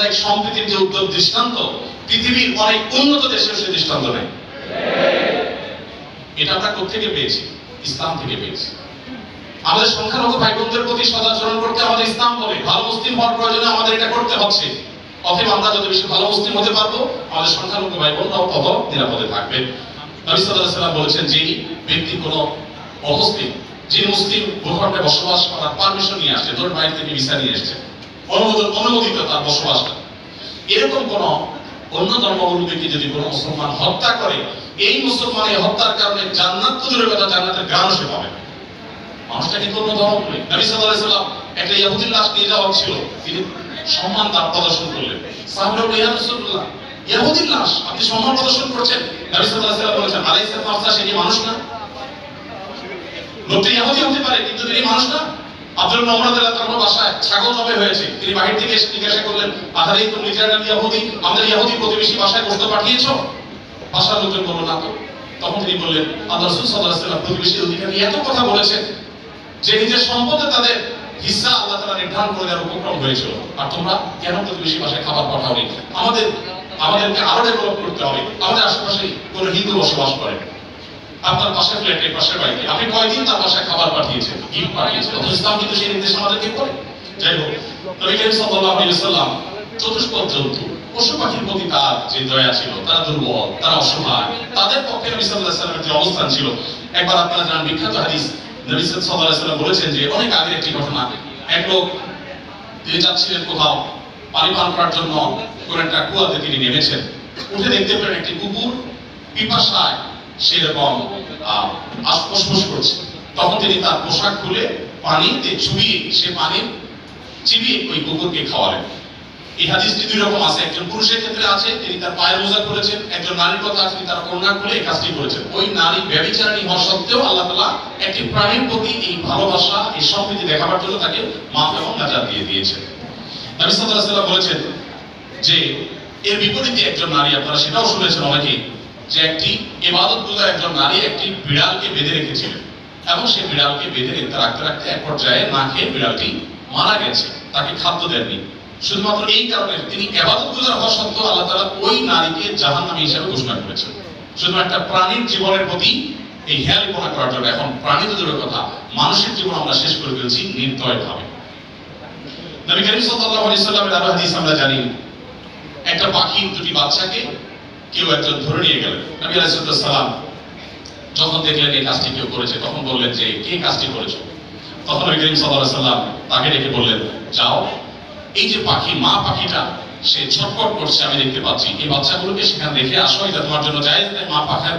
সাম্প্রদায়িক সম্প্রীতির যে উদ্যোগ দৃষ্টান্ত, পৃথিবীর অনেক উন্নত দেশেও সে দৃষ্টান্ত নেই। এটা আমরা কোথেকে পেয়েছি? ইসলাম থেকে পেয়েছি। আমাদের সংখ্যালঘু ভাই বোনদের প্রতি সদাচরণ করতে আমাদের ইসলাম বলে ভালো মুসলিম হওয়ার প্রয়োজনে আমাদের এটা করতে হচ্ছে। অতএব আমরা যত বেশি ভালো মুসলিম হতে পারবো, আমাদের সংখ্যালঘু ভাই বোনরাও তত নিরাপদে থাকবে। নবী সাল্লাল্লাহু আলাইহি ওয়াসাল্লাম বলেছেন, যে ব্যক্তি কোনো অমুসলিম, যে মুসলিম ভূখণ্ডে বসবাস করার পারমিশন নিয়ে আসছে, তোর বাইরে থেকে ভিসা নিয়ে এসছে, অনুমোদিত তার বসবাসটা, এরকম কোন অন্য ধর্মাবলম্বীকে যদি কোনো মুসলমান হত্যা করে, এই মুসলমানের হত্যার কারণে জান্নাত তো দূরের কথা, জান্নাতের ঘ্রাণ সে পাবে। মানুষটা কিন্তু অন্য ধর্ম বলে। নবী সাল্লাল্লাহু আলাইহি ওয়াসাল্লাম একটা ইহুদির লাশ নিয়ে যাওয়া ছিল, তিনি সম্মান তার প্রদর্শন করলেন। সাহাবারা বললেন, ইয়া রাসূলুল্লাহ, ইহুদির লাশ আপনি সম্মান প্রদর্শন করছেন? নবী সাল্লাল্লাহু আলাইহি ওয়াসাল্লাম বলেছেন, আলাইসা নাফসা, সে কি মানুষ না? লোকটা ইহুদি হতে পারে কিন্তু তিনি মানুষ না। আব্দুল ওমর রাদিয়াল্লাহু তাআলার বাসায় ছাগল জবে হয়েছে, তিনি বাহির থেকে এসে জিজ্ঞাসা করলেন, আহারে তুমি নিজেরা ইহুদি, আমাদের ইহুদি প্রতিবেশী বাসায় গোশত পাঠিয়েছো? বাসার লোকজন বলল, না তো। তখন তিনি বললেন, আল্লাহ রাসূল সাল্লাল্লাহু আলাইহি ওয়াসাল্লাম প্রতিবেশী অধিকার নিয়ে এত কথা বলেছেন যে নিজের সম্পদে তাদের হিস্সা আল্লাহ তাআলা নির্ধারণ করে দেওয়ার উপক্রম হয়েছিল, আর তোমরা কেন প্রতিবেশী বাসায় খাবার পাঠাওনি? আমাদেরকে আরো ডেভেলপ করতে হবে। আমাদের আশেপাশে কোনো হিন্দু বসবাস করে, আপনার পাশের ফ্ল্যাটে, পাশের বাড়িতে আপনি কয়দিন তার বাসায় খাবার পাঠিয়েছেন, গিফট পাঠিয়েছেন? ইসলাম কিন্তু সেই নির্দেশ আমাদেরকে করে। যাই হোক, নবী করিম সাল্লাল্লাহু আলাইহি ওয়াসাল্লাম চতুষ্পদ জন্তু, পশু পাখির প্রতি তার যে দয়া ছিল, তারা দুর্বল, তারা অসহায়, তাদের পক্ষে নবী সাল্লাল্লাহু আলাইহি ওয়াসাল্লামের যে অবস্থান ছিল, একবার আপনারা জানেন বিখ্যাত হাদিস, নবী সাল্লাল্লাহু আলাইহি ওয়াসাল্লাম বলেছেন যে অনেক আগের একটি ঘটনা। এক লোক, তিনি যাচ্ছিলেন কোথাও পানি পান করার জন্য, কোন একটা কুয়াতে তিনি নেমেছেন, উঠে দেখতে পেলেন একটি কুকুর পিপাসায় সেরকম আশপাশ করছে। তখন তিনি তার পোশাক খুলে পানিতে চুবিয়ে, সে পানি চিবিয়ে ওই কুকুরকে খাওয়ালেন। এই হাদিসটি দুই রকম আছে, একজন পুরুষের ক্ষেত্রে আছে, তিনি তার পায়ের মোজা করেছেন, একজন নারীর কথা আছে, তিনি তার কন্যা খুলে এই কাজটি করেছেন। ওই নারী ব্যভিচারিণী হওয়া সত্ত্বেও আল্লাহ তাআলা একটি প্রাণীর প্রতি এই ভালোবাসা, এই সম্প্রীতি দেখাবার জন্য তাকে মাফ এবং নাজাত দিয়ে দিয়েছেন। নবী সাল্লাল্লাহু আলাইহি ওয়াসাল্লাম বলেছেন যে এর বিপরীতে একজন নারী, আপনারা সেটাও শুনেছেন অনেকেই, যে একটি ইবাদতগুজার একজন নারী একটি বিড়ালকে বেঁধে রেখেছিলেন, এবং সেই বিড়ালকে বেঁধে রাখতে রাখতে এক পর্যায়ে না খেয়ে বিড়ালটি মারা গেছে, তাকে খাদ্য দেননি। শুধুমাত্র এই কারণে তিনি ইবাদতগুজার হওয়া সত্ত্বেও আল্লাহ তাআলা ওই নারীকে জাহান্নামী হিসেবে ঘোষণা করেছেন, শুধু একটা প্রাণীর জীবনের প্রতি এই হেয়ালিপনা করার জন্য। এখন প্রাণী তো দূরের কথা, মানুষের জীবন আমরা শেষ করে ফেলছি নির্দয়ভাবে। নবী করিম সাল্লাল্লাহু আলাইহি ওয়াসাল্লামের আরো হাদিস আমরা জানি, একটা পাখির দুটি বাচ্চাকে কেউ একজন ধরে নিয়ে গেলেন। নবী আলাইহিস সালাম যখন দেখলেন এই কাজটি কেউ করেছে, তখন বললেন যে কে কাজটি করেছো? তখন নবী করিম সাল্লাল্লাহু আলাইহি ওয়াসাল্লাম তাকে ডেকে বললেন, যাও, এই যে পাখি, মা পাখিটা সে ছটফট করছে, আমি দেখতে পাচ্ছি, এই বাচ্চাগুলোকে সেখানে রেখে আসো, এটা তোমার জন্য জায়েজ নয়, মা পাখার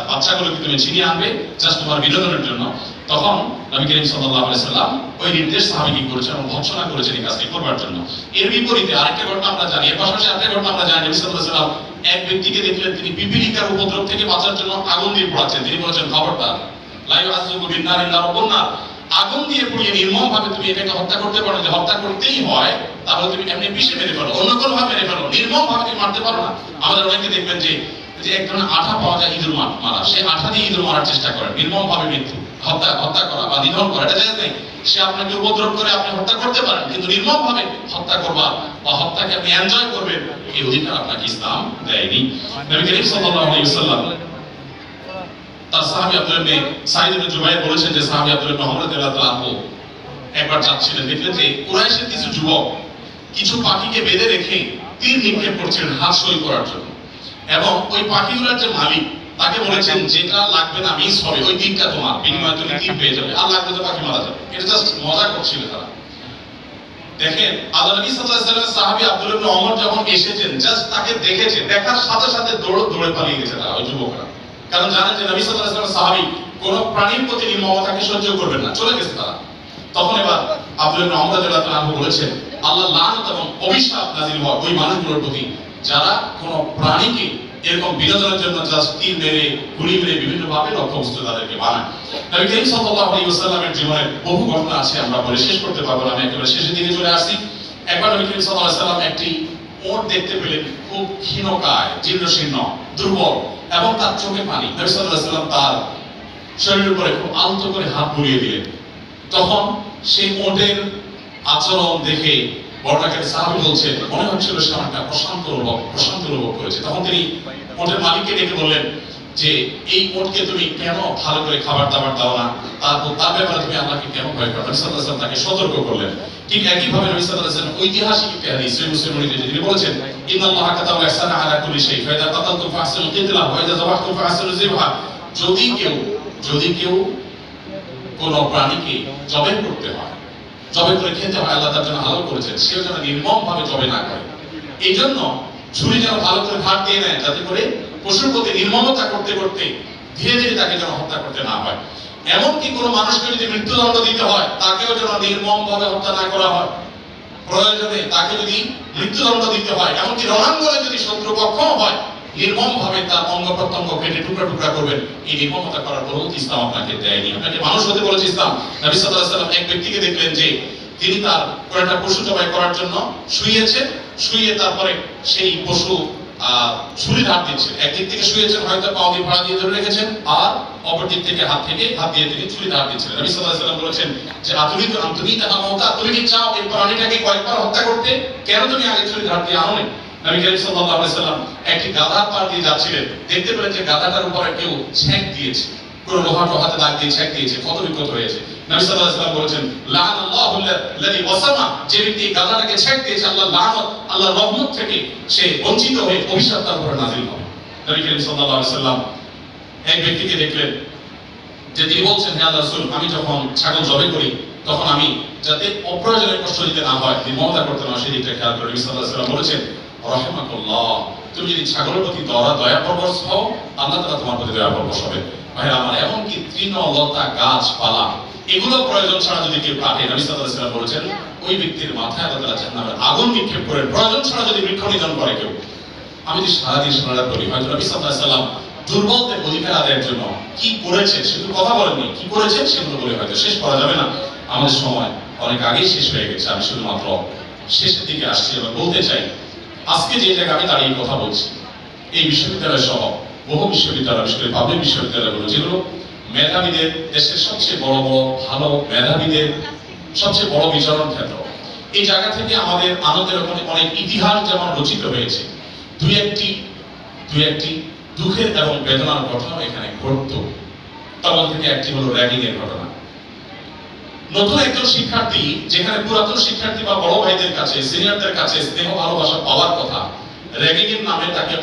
বাচ্চাগুলোকে তুমি ছিনিয়ে আনবে জাস্ট তোমার বিনোদনের জন্য। তখন নবী করিম সাল্লাল্লাহু আলাইহি ওয়াসাল্লাম ওই নির্দেশ সাহাবীকে করেছেন এবং ভৎসনা করেছেন এই কাজটি করবার জন্য। এর বিপরীতে আরেকটা ঘটনা আমরা জানি, এর পাশাপাশি আরেকটা ঘটনা আমরা জানি, নবী সাল্লাল্লাহু আলাইহি ওয়াসাল্লাম এক ব্যক্তিকে দেখলেন, তিনি পিপীলিকার উপদ্রব থেকে বাঁচার জন্য আগুন দিয়ে পোড়াচ্ছেন। তিনি বলেছেন, খবরদার, লা ইউআযযিবু বিন-নার ইল্লা রাব্বুন নার, আগুন দিয়ে পুড়িয়ে নির্মম ভাবে তুমি এটাকে হত্যা করতে পারো, যে হত্যা করতেই হয় তাহলে তুমি এমনি পিষে মেরে ফেলো, অন্য কোনো ভাবে মেরে ফেলো, নির্মম ভাবে তুমি মারতে পারো না। আমাদের অনেকে দেখবেন যে এক ধরনের আঠা পাওয়া যায় ইঁদুর মারা, সে আঠা দিয়ে ইঁদুর মারার চেষ্টা করেন, নির্মম ভাবে মৃত্যু, হত্যা করা বা নিধন করা, এটা জায়েজ নেই। সে আপনাকে উপদ্রব করে আপনি হত্যা করতে পারেন, কিন্তু নির্মম ভাবে হত্যা করবা বা হত্যাকে আপনি এনজয় করবেন, এই অধিকার আপনাকে ইসলাম দেয়নি। নবী করিম সাল্লাল্লাহু আলাইহি ওয়াসাল্লাম তার সাহাবী আব্দুল্লাহ ইবনে সাঈদ ইবনে জুবাইর বলেছেন যে সাহাবী আব্দুল্লাহ ইবনে ওমর রাদিয়াল্লাহু আনহু একবার যাচ্ছিলেন, দেখলেন যে কুরাইশের কিছু যুবক কিছু পাখিকে বেঁধে রেখে তীর নিক্ষেপ করছেন হাত সই করার জন্য, এবং ওই পাখিগুলোর যে মালিক তাকে বলেছেন যেটা লাগবে না মিস হবে, ওই তীরটা তোমার, বিনিময়ে তুমি তীর পেয়ে যাবে, আর লাগবে তো পাখি মারা যাবে। এটা জাস্ট মজা করছিল তারা। দেখেন আল্লাহ নবী সাল্লাল্লাহু আলাইহি ওয়াসাল্লাম সাহাবী আব্দুল্লাহ ইবনে ওমর যখন এসেছেন, জাস্ট তাকে দেখেছে, দেখার সাথে সাথে দৌড়ে পালিয়ে গেছে তারা, ওই যুবকরা, কারণ জানেন যে নবী সাল্লাল্লাহু আলাইহি ওয়াসাল্লাম সাহাবী কোন প্রাণীর প্রতি নির্মমতাকে সহ্য করবেন না, চলে গেছে তারা। তখন এবার আব্দুল্লাহ ইবনে ওমর রাদিয়াল্লাহু আনহু বলেছেন, আল্লাহ লানত এবং অভিশাপ নাযিল হয় ওই মানুষগুলোর প্রতি যারা কোন প্রাণীকে এরকম বিনোদনের জন্য জাস্ট তীর মেরে, গুলি মেরে বিভিন্ন ভাবে লক্ষ্যবস্তু তাদেরকে বানায়। নবী করিম সাল্লাল্লাহু আলাইহি ওয়াসাল্লামের জীবনের বহু ঘটনা আছে, আমরা বলে শেষ করতে পারবো না, আমি একেবারে শেষের দিকে চলে আসছি। একবার নবী করিম সাল্লাল্লাহু আলাইহি ওয়াসাল্লাম একটি ওট দেখতে পেলেন, খুব ক্ষীণকায়, জীর্ণশীর্ণ, দুর্বল, এবং তার চোখে পানি। নবী সাল্লাল্লাহু আলাইহি ওয়াসাল্লাম তার শরীরের উপরে খুব আলতো করে হাত বুলিয়ে দিলেন। তখন সেই ওটের আচরণ দেখে বড় ডাকাতের সাহাবী বলছে মনে হচ্ছিল সে একটা প্রশান্ত অনুভব করেছে। তখন তিনি ওটের মালিককে ডেকে বললেন যে এই ওটকে তুমি কেন ভালো করে খাবার দাবার দাও না, তার ব্যাপারে তুমি আল্লাহকে কেন ভয় করো? নবী সাল্লাল্লাহু আলাইহি ওয়াসাল্লাম তাকে সতর্ক করলেন। ঠিক একইভাবে নবী সাল্লাল্লাহু আলাইহি ওয়াসাল্লাম ঐতিহাসিক একটি হাদিস সহিহ মুসলিমে তিনি বলেছেন ইন্নাল্লাহা কাতাবা ইহসানা আলা কুল্লি শাই ফাইদা কাতালতুম ফাহসিনুল কিতলা ওয়া ইযা যাবাহতুম ফাহসিনুল যিবহা। যদি কেউ কোন প্রাণীকে জবাই করতে হয়, জবাই করে খেতে হয়, আল্লাহ তার জন্য হালাল করেছেন, সেও যেন নির্মম ভাবে জবাই না করে। এই জন্য ছুরি যেন ভালো করে ধার দিয়ে নেয়, যাতে করে পশুর প্রতি নির্মমতা করতে করতে ধীরে ধীরে তাকে যেন হত্যা করতে না হয়। এমনকি কোনো মানুষকে যদি মৃত্যুদণ্ড দিতে হয়, তাকেও যেন নির্মম ভাবে হত্যা না করা হয়। প্রয়োজনে তাকে যদি মৃত্যুদণ্ড দিতে হয়, এমনকি রণাঙ্গনে যদি শত্রুপক্ষ হয়, নির্মম ভাবে তার অঙ্গ প্রত্যঙ্গ কেটে টুকরা টুকরা করবেন। এই নির্মমতা করার অনুমতি ইসলাম আপনাকে দেয়নি। আপনাকে মানুষ হতে বলেছে ইসলাম। নবী সাল্লাল্লাহু আলাইহি ওয়াসাল্লাম এক ব্যক্তিকে দেখলেন যে তিনি তার একটা পশু জবাই করার জন্য শুয়ে তারপরে সেই পশু ছুরি ধার দিচ্ছেন। একদিক থেকে শুয়েছেন, হয়তো পা দিয়ে ভাড়া দিয়ে ধরে রেখেছেন, আর অপর দিক থেকে হাত দিয়ে তিনি ছুরি ধার দিচ্ছিলেন। নবী সাল্লাল্লাহু আলাইহি ওয়াসাল্লাম বলেছেন যে তুমি তাহা মওতা, তুমি কি চাও এই প্রাণীটাকে কয়েকবার হত্যা করতে? কেন তুমি আগে ছুরি ধার দিয়ে আনোনি? নবী করিম সাল্লাল্লাহু আলাইহি ওয়াসাল্লাম একটি গাধার পার দিয়ে যাচ্ছিলেন, দেখতে পেলেন যে গাধাটার উপরে কেউ ছ্যাঁক দিয়েছে, কোন লোহা টোহাতে দাগ দিয়ে ছ্যাঁক দিয়েছে, ক্ষত বিক্ষত হয়েছে। নবী সাল্লাল্লাহু আলাইহি ওয়াসাল্লাম বলেছেন লাআনাল্লাহু আল্লাযী ওয়াসামা, যে ব্যক্তি গাধাটাকে ছ্যাঁক দিয়েছে, আল্লাহর লানত, আল্লাহর রহমত থেকে সে বঞ্চিত হয়ে অভিশাপ তার উপরে নাযিল হবে। নবী করিম সাল্লাল্লাহু আলাইহি ওয়াসাল্লাম এক ব্যক্তিকে দেখলেন যে তিনি বলছেন হে আল্লাহর রাসূল, আমি যখন ছাগল জবাই করি তখন আমি যাতে অপ্রয়োজনীয় কষ্ট দিতে না হয়, নির্মমতা করতে না হয়, সেই দিকটা খেয়াল করে। নবী সাল্লাল্লাহু আলাইহি ওয়াসাল্লাম বলেছেন রাহিমাকুল্লাহ, তুমি যদি ছাগলের প্রতি দয়া পরবশ হও, আল্লাহ তাআলা তোমার প্রতি দয়া পরবশ হবে। ভাইরা আমার, এমনকি তৃণলতা গাছপালা এগুলো প্রয়োজন ছাড়া যদি কেউ কাটে, নবী সাল্লাল্লাহু আলাইহি ওয়াসাল্লাম বলেছেন ওই ব্যক্তির মাথায় আল্লাহ তাআলা জাহান্নামের আগুন নিক্ষেপ করেন। প্রয়োজন ছাড়া যদি বৃক্ষ নিধন করে কেউ, আমি যদি সারাদিন সারা করি, হয়তো নবী সাল্লাল্লাহু আলাইহি ওয়াসাল্লাম দুর্বলদের অধিকার আদায়ের জন্য কি করেছে, শুধু কথা বলেননি, কি করেছে সেগুলো বলে হয়তো শেষ করা যাবে না। আমাদের সময় অনেক আগেই শেষ হয়ে গেছে। আমি শুধুমাত্র শেষের দিকে আসছি এবং বলতে চাই, আজকে যে জায়গায় আমি দাঁড়িয়ে কথা বলছি, এই বিশ্ববিদ্যালয় সহ বহু বিশ্ববিদ্যালয়, বিশেষ করে পাবলিক বিশ্ববিদ্যালয়গুলো, যেগুলো মেধাবীদের, দেশের সবচেয়ে বড় ভালো মেধাবীদের সবচেয়ে বড় বিচরণ ক্ষেত্র, এই জায়গা থেকে আমাদের আনন্দের অনেক ইতিহাস যেমন রচিত হয়েছে, দুই একটি দুঃখের এবং বেদনার ঘটনা এখানে ঘটত। তার থেকে একটি হলো র্যাগিং এর ঘটনা। নতুন একজন শিক্ষার্থী, যেখানে পুরাতন শিক্ষার্থী বা বড় ভাইদের কাছে, সিনিয়রদের কাছে স্নেহ ভালোবাসা পাওয়ার কথা, র্যাগিং এর নামে তাকে